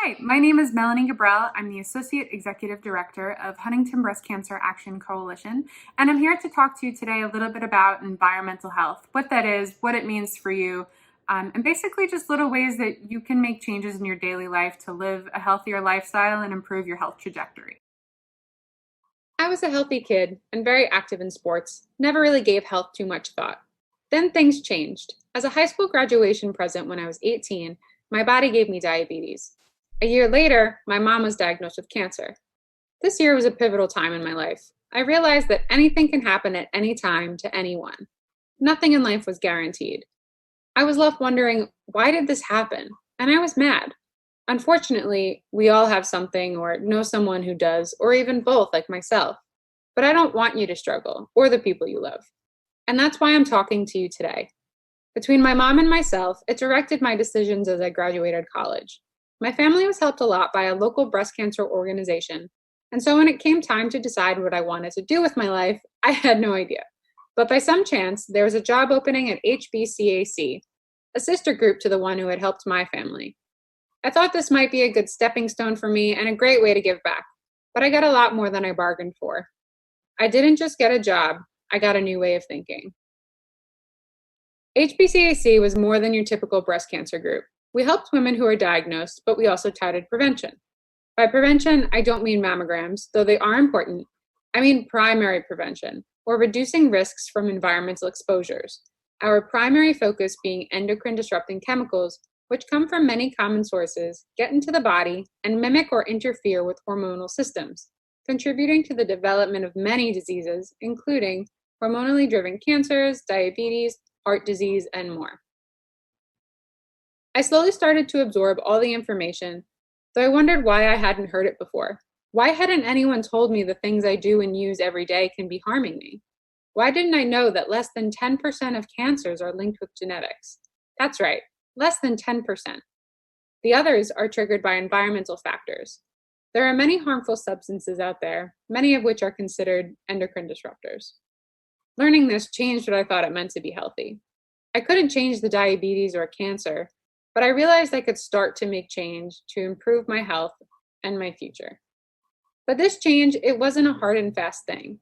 Hi, my name is Melanie Gabrell. I'm the Associate Executive Director of Huntington Breast Cancer Action Coalition, and I'm here to talk to you today a little bit about environmental health, what that is, what it means for you, and basically just little ways that you can make changes in your daily life to live a healthier lifestyle and improve your health trajectory. I was a healthy kid and very active in sports, never really gave health too much thought. Then things changed. As a high school graduation present when I was 18, my body gave me diabetes. A year later, my mom was diagnosed with cancer. This year was a pivotal time in my life. I realized that anything can happen at any time to anyone. Nothing in life was guaranteed. I was left wondering, why did this happen? And I was mad. Unfortunately, we all have something or know someone who does, or even both, like myself. But I don't want you to struggle, or the people you love. And that's why I'm talking to you today. Between my mom and myself, it directed my decisions as I graduated college. My family was helped a lot by a local breast cancer organization, and so when it came time to decide what I wanted to do with my life, I had no idea. But by some chance, there was a job opening at HBCAC, a sister group to the one who had helped my family. I thought this might be a good stepping stone for me and a great way to give back, but I got a lot more than I bargained for. I didn't just get a job, I got a new way of thinking. HBCAC was more than your typical breast cancer group. We helped women who are diagnosed, but we also touted prevention. By prevention, I don't mean mammograms, though they are important. I mean primary prevention, or reducing risks from environmental exposures. Our primary focus being endocrine disrupting chemicals, which come from many common sources, get into the body, and mimic or interfere with hormonal systems, contributing to the development of many diseases, including hormonally driven cancers, diabetes, heart disease, and more. I slowly started to absorb all the information, though I wondered why I hadn't heard it before. Why hadn't anyone told me the things I do and use every day can be harming me? Why didn't I know that less than 10% of cancers are linked with genetics? That's right, less than 10%. The others are triggered by environmental factors. There are many harmful substances out there, many of which are considered endocrine disruptors. Learning this changed what I thought it meant to be healthy. I couldn't change the diabetes or cancer, but I realized I could start to make change to improve my health and my future. But this change, it wasn't a hard and fast thing.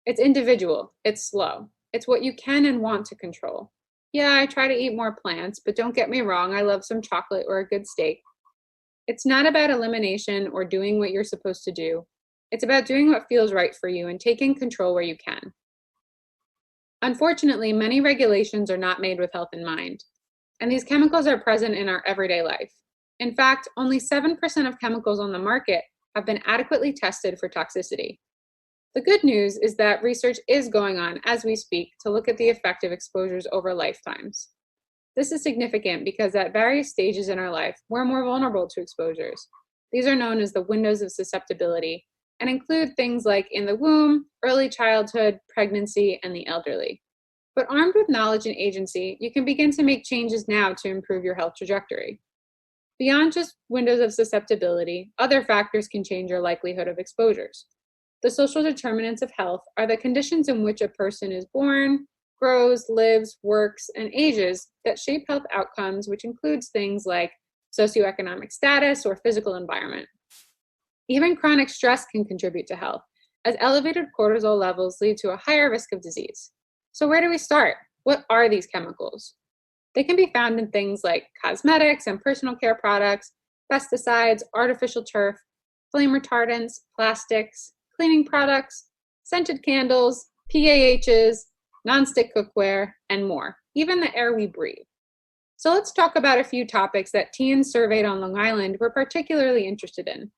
It's individual, it's slow. It's what you can and want to control. Yeah, I try to eat more plants, but don't get me wrong, I love some chocolate or a good steak. It's not about elimination or doing what you're supposed to do. It's about doing what feels right for you and taking control where you can. Unfortunately, many regulations are not made with health in mind, and these chemicals are present in our everyday life. In fact, only 7% of chemicals on the market have been adequately tested for toxicity. The good news is that research is going on as we speak to look at the effect of exposures over lifetimes. This is significant because at various stages in our life, we're more vulnerable to exposures. These are known as the windows of susceptibility and include things like in the womb, early childhood, pregnancy, and the elderly. But armed with knowledge and agency, you can begin to make changes now to improve your health trajectory. Beyond just windows of susceptibility, other factors can change your likelihood of exposures. The social determinants of health are the conditions in which a person is born, grows, lives, works, and ages that shape health outcomes, which includes things like socioeconomic status or physical environment. Even chronic stress can contribute to health, as elevated cortisol levels lead to a higher risk of disease. So where do we start? What are these chemicals? They can be found in things like cosmetics and personal care products, pesticides, artificial turf, flame retardants, plastics, cleaning products, scented candles, PAHs, nonstick cookware, and more, even the air we breathe. So let's talk about a few topics that teens surveyed on Long Island were particularly interested in.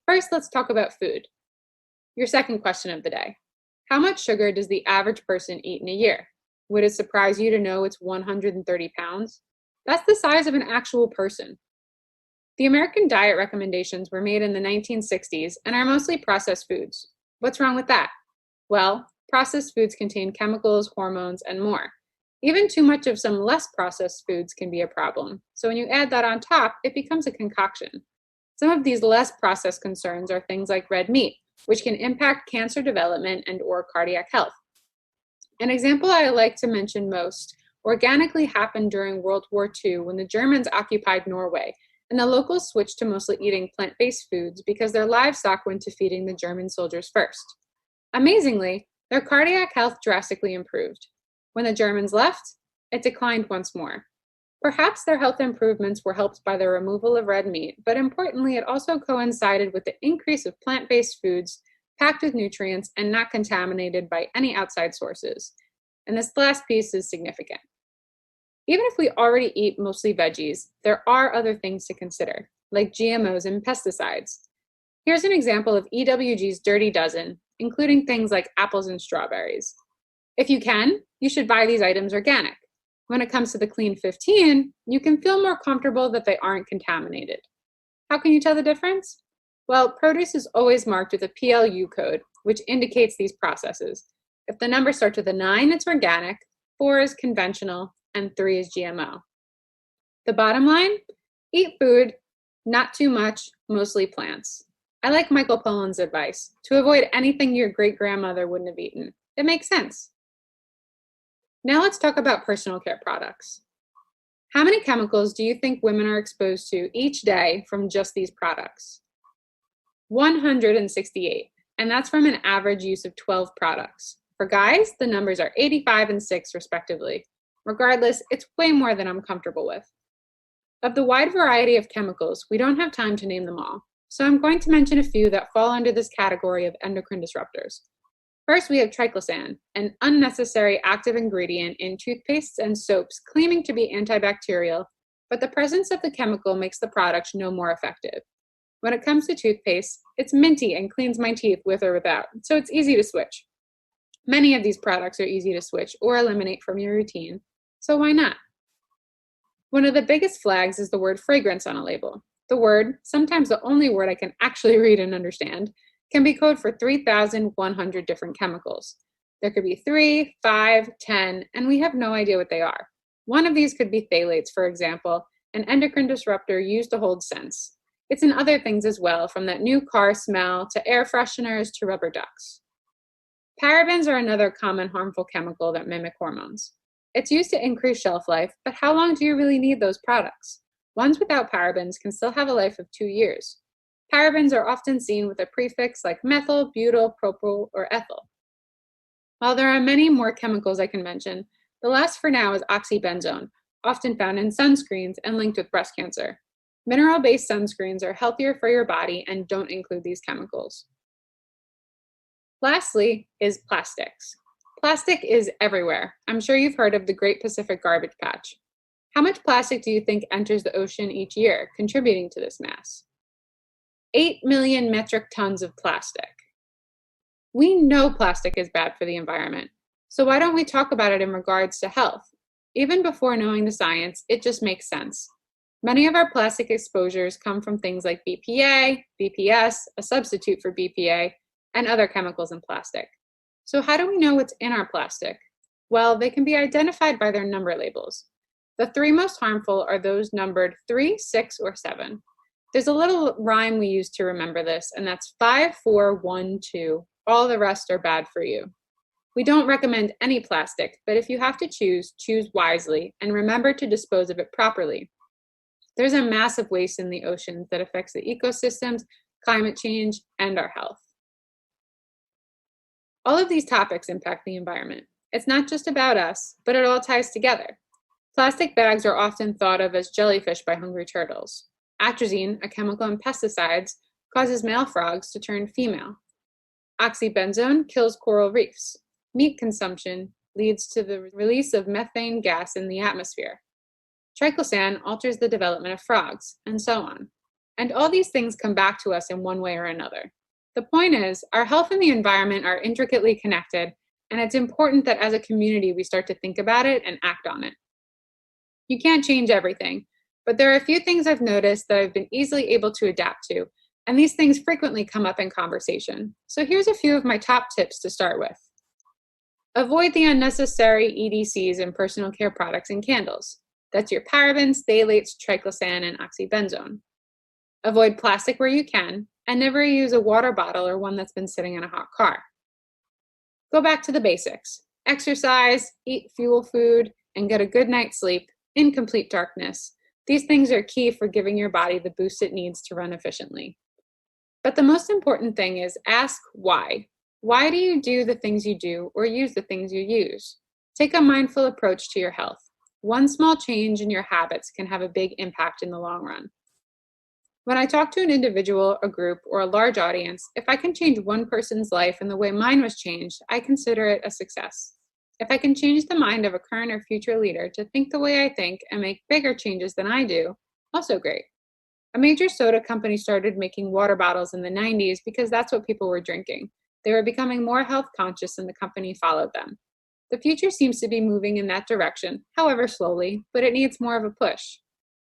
First, let's talk about food. Your second question of the day. How much sugar does the average person eat in a year? Would it surprise you to know it's 130 pounds? That's the size of an actual person. The American diet recommendations were made in the 1960s and are mostly processed foods. What's wrong with that? Well, processed foods contain chemicals, hormones, and more. Even too much of some less processed foods can be a problem. So when you add that on top, it becomes a concoction. Some of these less processed concerns are things like red meat, which can impact cancer development and or cardiac health. An example I like to mention most organically happened during World War II when the Germans occupied Norway and the locals switched to mostly eating plant-based foods because their livestock went to feeding the German soldiers first. Amazingly, their cardiac health drastically improved. When the Germans left, it declined once more. Perhaps their health improvements were helped by the removal of red meat, but importantly, it also coincided with the increase of plant-based foods packed with nutrients and not contaminated by any outside sources. And this last piece is significant. Even if we already eat mostly veggies, there are other things to consider, like GMOs and pesticides. Here's an example of EWG's Dirty Dozen, including things like apples and strawberries. If you can, you should buy these items organic. When it comes to the Clean 15, you can feel more comfortable that they aren't contaminated. How can you tell the difference? Well, produce is always marked with a PLU code, which indicates these processes. If the number starts with a 9, it's organic, 4 is conventional, and 3 is GMO. The bottom line, eat food, not too much, mostly plants. I like Michael Pollan's advice, to avoid anything your great-grandmother wouldn't have eaten. It makes sense. Now let's talk about personal care products. How many chemicals do you think women are exposed to each day from just these products? 168, and that's from an average use of 12 products. For guys, the numbers are 85 and 6 respectively. Regardless, it's way more than I'm comfortable with. Of the wide variety of chemicals, we don't have time to name them all, so I'm going to mention a few that fall under this category of endocrine disruptors. First, we have triclosan, an unnecessary active ingredient in toothpastes and soaps claiming to be antibacterial, but the presence of the chemical makes the product no more effective. When it comes to toothpaste, it's minty and cleans my teeth with or without, so it's easy to switch. Many of these products are easy to switch or eliminate from your routine, so why not? One of the biggest flags is the word fragrance on a label. The word, sometimes the only word I can actually read and understand, can be code for 3,100 different chemicals. There could be 3, 5, 10, and we have no idea what they are. One of these could be phthalates, for example, an endocrine disruptor used to hold scents. It's in other things as well, from that new car smell to air fresheners to rubber ducks. Parabens are another common harmful chemical that mimic hormones. It's used to increase shelf life, but how long do you really need those products? Ones without parabens can still have a life of 2 years. Parabens are often seen with a prefix like methyl, butyl, propyl, or ethyl. While there are many more chemicals I can mention, the last for now is oxybenzone, often found in sunscreens and linked with breast cancer. Mineral-based sunscreens are healthier for your body and don't include these chemicals. Lastly is plastics. Plastic is everywhere. I'm sure you've heard of the Great Pacific Garbage Patch. How much plastic do you think enters the ocean each year, contributing to this mass? 8 million metric tons of plastic. We know plastic is bad for the environment, so why don't we talk about it in regards to health? Even before knowing the science, it just makes sense. Many of our plastic exposures come from things like BPA, BPS, a substitute for BPA, and other chemicals in plastic. So how do we know what's in our plastic? Well, they can be identified by their number labels. The 3 most harmful are those numbered 3, 6, or 7. There's a little rhyme we use to remember this, and that's 5, 4, 1, 2. All the rest are bad for you. We don't recommend any plastic, but if you have to choose wisely, and remember to dispose of it properly. There's a massive waste in the oceans that affects the ecosystems, climate change, and our health. All of these topics impact the environment. It's not just about us, but it all ties together. Plastic bags are often thought of as jellyfish by hungry turtles. Atrazine, a chemical in pesticides, causes male frogs to turn female. Oxybenzone kills coral reefs. Meat consumption leads to the release of methane gas in the atmosphere. Triclosan alters the development of frogs, and so on. And all these things come back to us in one way or another. The point is, our health and the environment are intricately connected, and it's important that as a community we start to think about it and act on it. You can't change everything, but there are a few things I've noticed that I've been easily able to adapt to, and these things frequently come up in conversation. So here's a few of my top tips to start with. Avoid the unnecessary EDCs in personal care products and candles. That's your parabens, phthalates, triclosan, and oxybenzone. Avoid plastic where you can, and never use a water bottle or one that's been sitting in a hot car. Go back to the basics. Exercise, eat fuel food, and get a good night's sleep in complete darkness These things are key for giving your body the boost it needs to run efficiently. But the most important thing is ask why. Why do you do the things you do or use the things you use? Take a mindful approach to your health. One small change in your habits can have a big impact in the long run. When I talk to an individual, a group, or a large audience, if I can change one person's life in the way mine was changed, I consider it a success. If I can change the mind of a current or future leader to think the way I think and make bigger changes than I do, also great. A major soda company started making water bottles in the 90s because that's what people were drinking. They were becoming more health conscious and the company followed them. The future seems to be moving in that direction, however slowly, but it needs more of a push.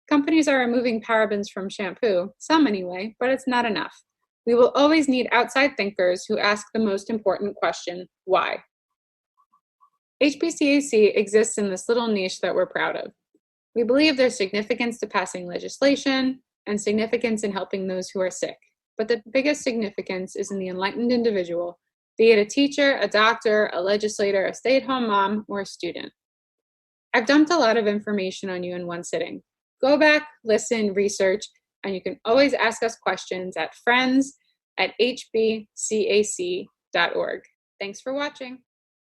Companies are removing parabens from shampoo, some anyway, but it's not enough. We will always need outside thinkers who ask the most important question, why? HPCAC exists in this little niche that we're proud of. We believe there's significance to passing legislation and significance in helping those who are sick. But the biggest significance is in the enlightened individual, be it a teacher, a doctor, a legislator, a stay-at-home mom, or a student. I've dumped a lot of information on you in one sitting. Go back, listen, research, and you can always ask us questions at friends@hbcac.org. Thanks for watching.